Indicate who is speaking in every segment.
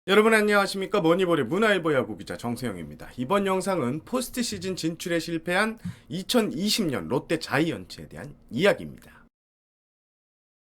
Speaker 1: 여러분 안녕하십니까? 머니볼의 문화일보 야구 기자 정세영입니다. 이번 영상은 포스트 시즌 진출에 실패한 2020년 롯데 자이언츠에 대한 이야기입니다.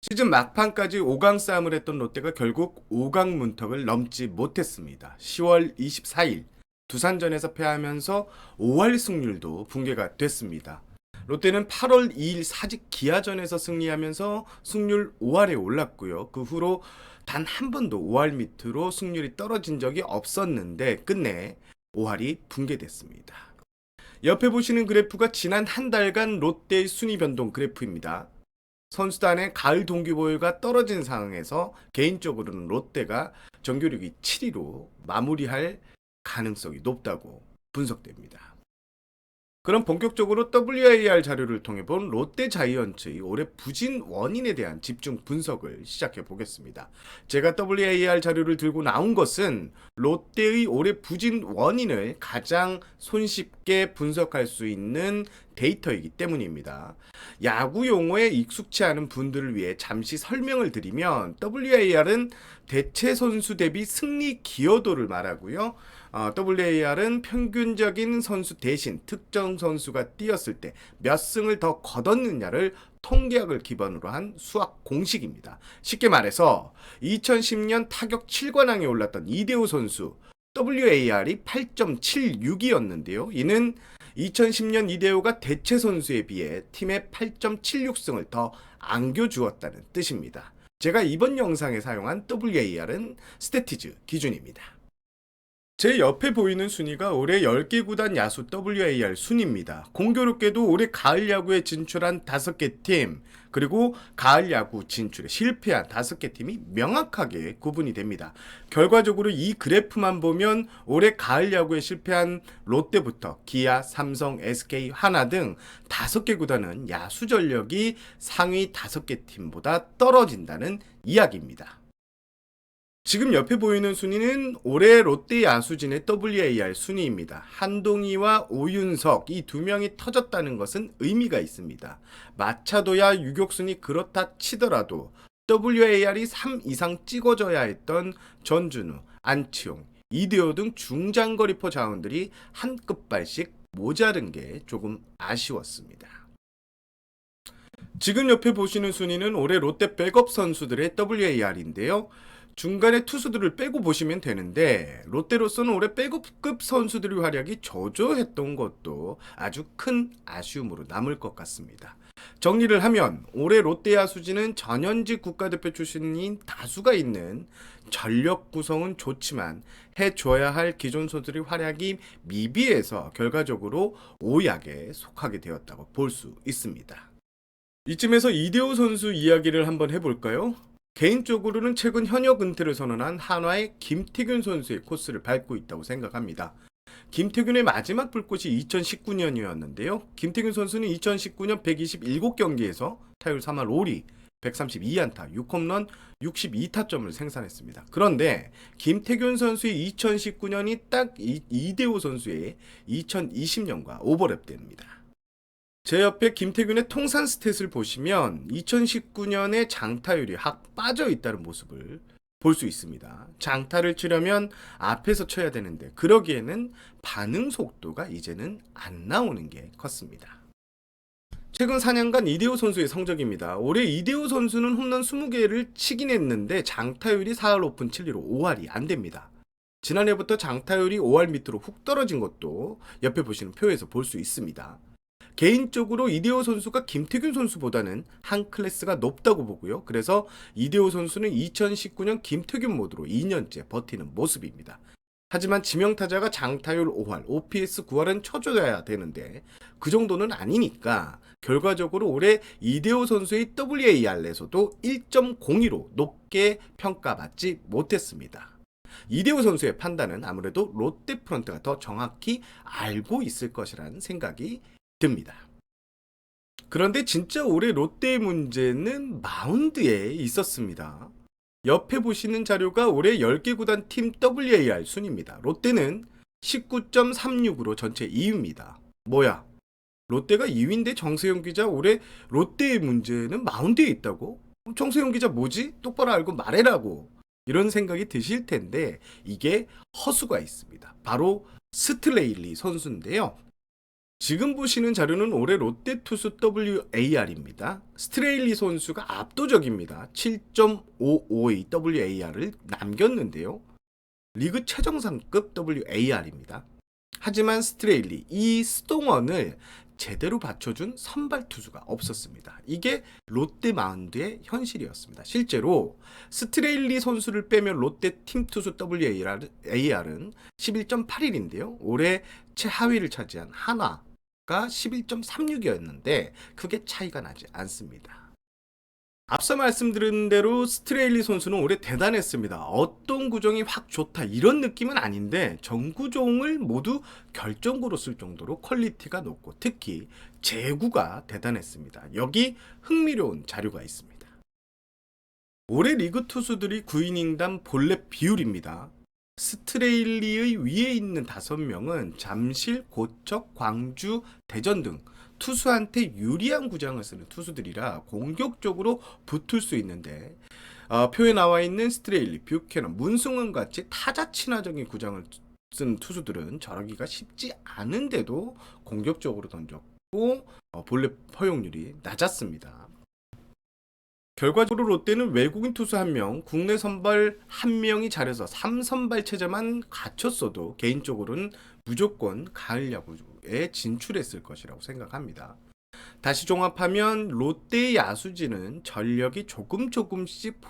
Speaker 1: 시즌 막판까지 5강 싸움을 했던 롯데가 결국 5강 문턱을 넘지 못했습니다. 10월 24일 두산전에서 패하면서 5할 승률도 붕괴가 됐습니다. 롯데는 8월 2일 사직 기아전에서 승리하면서 승률 5할에 올랐고요. 그 후로 단 한 번도 5할 밑으로 승률이 떨어진 적이 없었는데 끝내 5할이 붕괴됐습니다. 옆에 보시는 그래프가 지난 한 달간 롯데의 순위 변동 그래프입니다. 선수단의 가을 동기부여가 떨어진 상황에서 개인적으로는 롯데가 정규리그 7위로 마무리할 가능성이 높다고 분석됩니다. 그럼 본격적으로 WAR 자료를 통해 본 롯데 자이언츠의 올해 부진 원인에 대한 집중 분석을 시작해 보겠습니다. 제가 WAR 자료를 들고 나온 것은 롯데의 올해 부진 원인을 가장 손쉽게 분석할 수 있는 데이터이기 때문입니다. 야구 용어에 익숙치 않은 분들을 위해 잠시 설명을 드리면 WAR은 대체 선수 대비 승리 기여도를 말하고요. WAR은 평균적인 선수 대신 특정 선수가 뛰었을 때 몇 승을 더 거뒀느냐를 통계학을 기반으로 한 수학 공식입니다. 쉽게 말해서 2010년 타격 7관왕에 올랐던 이대호 선수 WAR이 8.76이었는데요. 이는 2010년 이대호가 대체 선수에 비해 팀에 8.76승을 더 안겨주었다는 뜻입니다. 제가 이번 영상에 사용한 WAR은 스태티즈 기준입니다. 제 옆에 보이는 순위가 올해 10개 구단 야수 WAR 순위입니다. 공교롭게도 올해 가을 야구에 진출한 5개 팀, 그리고 가을 야구 진출에 실패한 5개 팀이 명확하게 구분이 됩니다. 결과적으로 이 그래프만 보면 올해 가을 야구에 실패한 롯데부터 기아, 삼성, SK, 하나 등 5개 구단은 야수 전력이 상위 5개 팀보다 떨어진다는 이야기입니다. 지금 옆에 보이는 순위는 올해 롯데 야수진의 WAR 순위입니다. 한동희와 오윤석 이 두 명이 터졌다는 것은 의미가 있습니다. 마차도야 유격순이 그렇다 치더라도 WAR이 3 이상 찍어져야 했던 전준우, 안치홍, 이대호 등 중장거리포 자원들이 한 끗발씩 모자른 게 조금 아쉬웠습니다. 지금 옆에 보시는 순위는 올해 롯데 백업 선수들의 WAR인데요. 중간에 투수들을 빼고 보시면 되는데 롯데로서는 올해 백업급 선수들의 활약이 저조했던 것도 아주 큰 아쉬움으로 남을 것 같습니다. 정리를 하면 올해 롯데 야수진은 전현직 국가대표 출신인 다수가 있는 전력 구성은 좋지만 해줘야 할 기존 선수들의 활약이 미비해서 결과적으로 오약에 속하게 되었다고 볼 수 있습니다. 이쯤에서 이대호 선수 이야기를 한번 해볼까요? 개인적으로는 최근 현역 은퇴를 선언한 한화의 김태균 선수의 코스를 밟고 있다고 생각합니다. 김태균의 마지막 불꽃이 2019년이었는데요. 김태균 선수는 2019년 127경기에서 타율 3할 5리, 132안타, 6홈런, 62타점을 생산했습니다. 그런데 김태균 선수의 2019년이 딱 이대호 선수의 2020년과 오버랩 됩니다. 제 옆에 김태균의 통산 스탯을 보시면 2019년에 장타율이 확 빠져 있다는 모습을 볼 수 있습니다. 장타를 치려면 앞에서 쳐야 되는데 그러기에는 반응 속도가 이제는 안 나오는 게 컸습니다. 최근 4년간 이대호 선수의 성적입니다. 올해 이대호 선수는 홈런 20개를 치긴 했는데 장타율이 4할 오픈 7리로 5할이 안 됩니다. 지난해부터 장타율이 5할 밑으로 훅 떨어진 것도 옆에 보시는 표에서 볼 수 있습니다. 개인적으로 이대호 선수가 김태균 선수보다는 한 클래스가 높다고 보고요. 그래서 이대호 선수는 2019년 김태균 모드로 2년째 버티는 모습입니다. 하지만 지명타자가 장타율 5할, OPS 9할은 쳐줘야 되는데 그 정도는 아니니까 결과적으로 올해 이대호 선수의 WAR에서도 1.02로 높게 평가받지 못했습니다. 이대호 선수의 판단은 아무래도 롯데 프런트가 더 정확히 알고 있을 것이라는 생각이 듭니다. 그런데 진짜 올해 롯데의 문제는 마운드에 있었습니다. 옆에 보시는 자료가 올해 10개 구단 팀 WAR 순입니다. 롯데는 19.36으로 전체 2위입니다. 뭐야? 롯데가 2위인데 정세영 기자 올해 롯데의 문제는 마운드에 있다고? 정세영 기자 뭐지? 똑바로 알고 말해라고 이런 생각이 드실 텐데 이게 허수가 있습니다. 바로 스트레일리 선수인데요. 지금 보시는 자료는 올해 롯데 투수 WAR입니다. 스트레일리 선수가 압도적입니다. 7.552 WAR을 남겼는데요. 리그 최정상급 WAR입니다. 하지만 스트레일리, 이 스동원을 제대로 받쳐준 선발 투수가 없었습니다. 이게 롯데 마운드의 현실이었습니다. 실제로 스트레일리 선수를 빼면 롯데 팀 투수 WAR은 11.81인데요. 올해 최하위를 차지한 한화가 11.36이었는데 크게 차이가 나지 않습니다. 앞서 말씀드린 대로 스트레일리 선수는 올해 대단했습니다. 어떤 구종이 확 좋다 이런 느낌은 아닌데 전 구종을 모두 결정구로 쓸 정도로 퀄리티가 높고 특히 제구가 대단했습니다. 여기 흥미로운 자료가 있습니다. 올해 리그 투수들이 9이닝당 볼넷 비율입니다. 스트레일리의 위에 있는 5명은 잠실, 고척, 광주, 대전 등 투수한테 유리한 구장을 쓰는 투수들이라 공격적으로 붙을 수 있는데 표에 나와 있는 스트레일리, 뷰캐넌, 문승원 같이 타자 친화적인 구장을 쓴 투수들은 저러기가 쉽지 않은데도 공격적으로 던졌고 볼넷 허용률이 낮았습니다. 결과적으로 롯데는 외국인 투수 1명, 국내 선발 1명이 잘해서 3선발 체제만 갖췄어도 개인적으로는 무조건 가을 야구에 진출했을 것이라고 생각합니다. 다시 종합하면 롯데의 야수진은 전력이 조금씩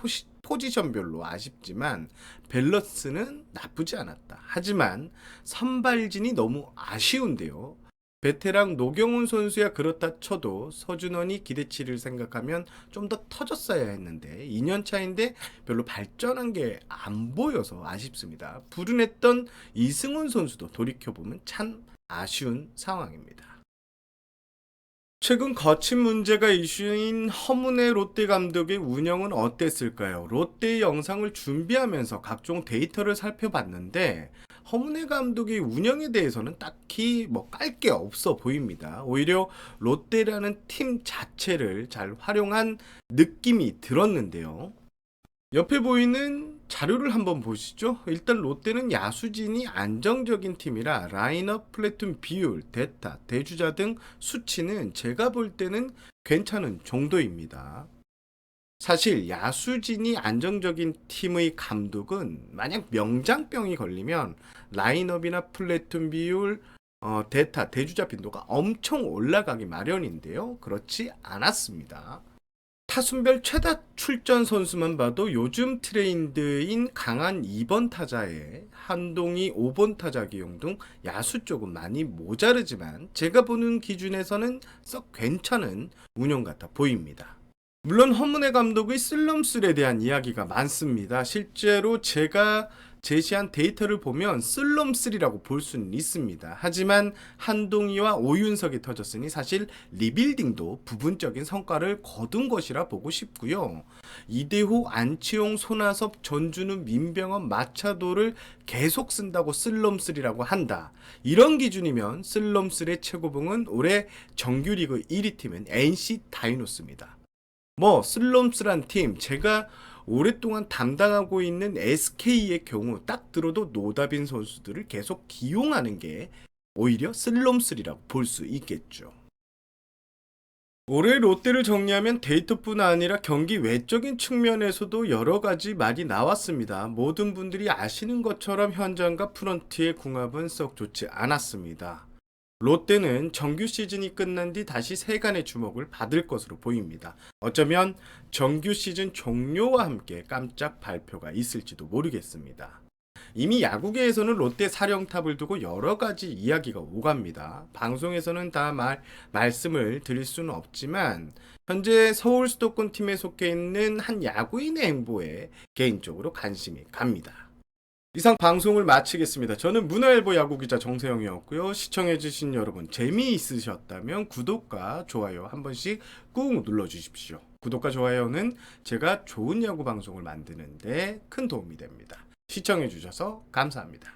Speaker 1: 포지션별로 아쉽지만 밸런스는 나쁘지 않았다. 하지만 선발진이 너무 아쉬운데요. 베테랑 노경훈 선수야 그렇다 쳐도 서준원이 기대치를 생각하면 좀 더 터졌어야 했는데 2년 차인데 별로 발전한 게 안 보여서 아쉽습니다. 불운했던 이승훈 선수도 돌이켜보면 참 아쉬운 상황입니다. 최근 거친 문제가 이슈인 허문의 롯데 감독의 운영은 어땠을까요? 롯데의 영상을 준비하면서 각종 데이터를 살펴봤는데 허문의 감독의 운영에 대해서는 딱히 깔 게 없어 보입니다. 오히려 롯데라는 팀 자체를 잘 활용한 느낌이 들었는데요. 옆에 보이는 자료를 한번 보시죠. 일단 롯데는 야수진이 안정적인 팀이라 라인업, 플래툰 비율, 대타, 대주자 등 수치는 제가 볼 때는 괜찮은 정도입니다. 사실 야수진이 안정적인 팀의 감독은 만약 명장병이 걸리면 라인업이나 플래툰 비율, 대타, 대주자 빈도가 엄청 올라가기 마련인데요. 그렇지 않았습니다. 타순별 최다 출전 선수만 봐도 요즘 트레인드인 강한 2번 타자에 한동희 5번 타자 기용 등 야수 쪽은 많이 모자르지만 제가 보는 기준에서는 썩 괜찮은 운영 같아 보입니다. 물론 허문회 감독의 쓸럼술에 대한 이야기가 많습니다. 실제로 제가 제시한 데이터를 보면 쓸럼술이라고 볼 수는 있습니다. 하지만 한동희와 오윤석이 터졌으니 사실 리빌딩도 부분적인 성과를 거둔 것이라 보고 싶고요. 이대호, 안치홍, 손아섭, 전준우, 민병헌, 마차도를 계속 쓴다고 쓸럼술이라고 한다. 이런 기준이면 쓸럼술의 최고봉은 올해 정규리그 1위 팀은 NC 다이노스입니다. 쓸럼스란 팀, 제가 오랫동안 담당하고 있는 SK의 경우 딱 들어도 노다빈 선수들을 계속 기용하는 게 오히려 쓸럼스리라고 볼 수 있겠죠. 올해 롯데를 정리하면 데이터뿐 아니라 경기 외적인 측면에서도 여러 가지 말이 나왔습니다. 모든 분들이 아시는 것처럼 현장과 프런트의 궁합은 썩 좋지 않았습니다. 롯데는 정규 시즌이 끝난 뒤 다시 세간의 주목을 받을 것으로 보입니다. 어쩌면 정규 시즌 종료와 함께 깜짝 발표가 있을지도 모르겠습니다. 이미 야구계에서는 롯데 사령탑을 두고 여러 가지 이야기가 오갑니다. 방송에서는 다 말씀을 드릴 수는 없지만 현재 서울 수도권 팀에 속해 있는 한 야구인의 행보에 개인적으로 관심이 갑니다. 이상 방송을 마치겠습니다. 저는 문화일보 야구기자 정세영이었고요. 시청해주신 여러분 재미있으셨다면 구독과 좋아요 한 번씩 꾹 눌러주십시오. 구독과 좋아요는 제가 좋은 야구 방송을 만드는데 큰 도움이 됩니다. 시청해주셔서 감사합니다.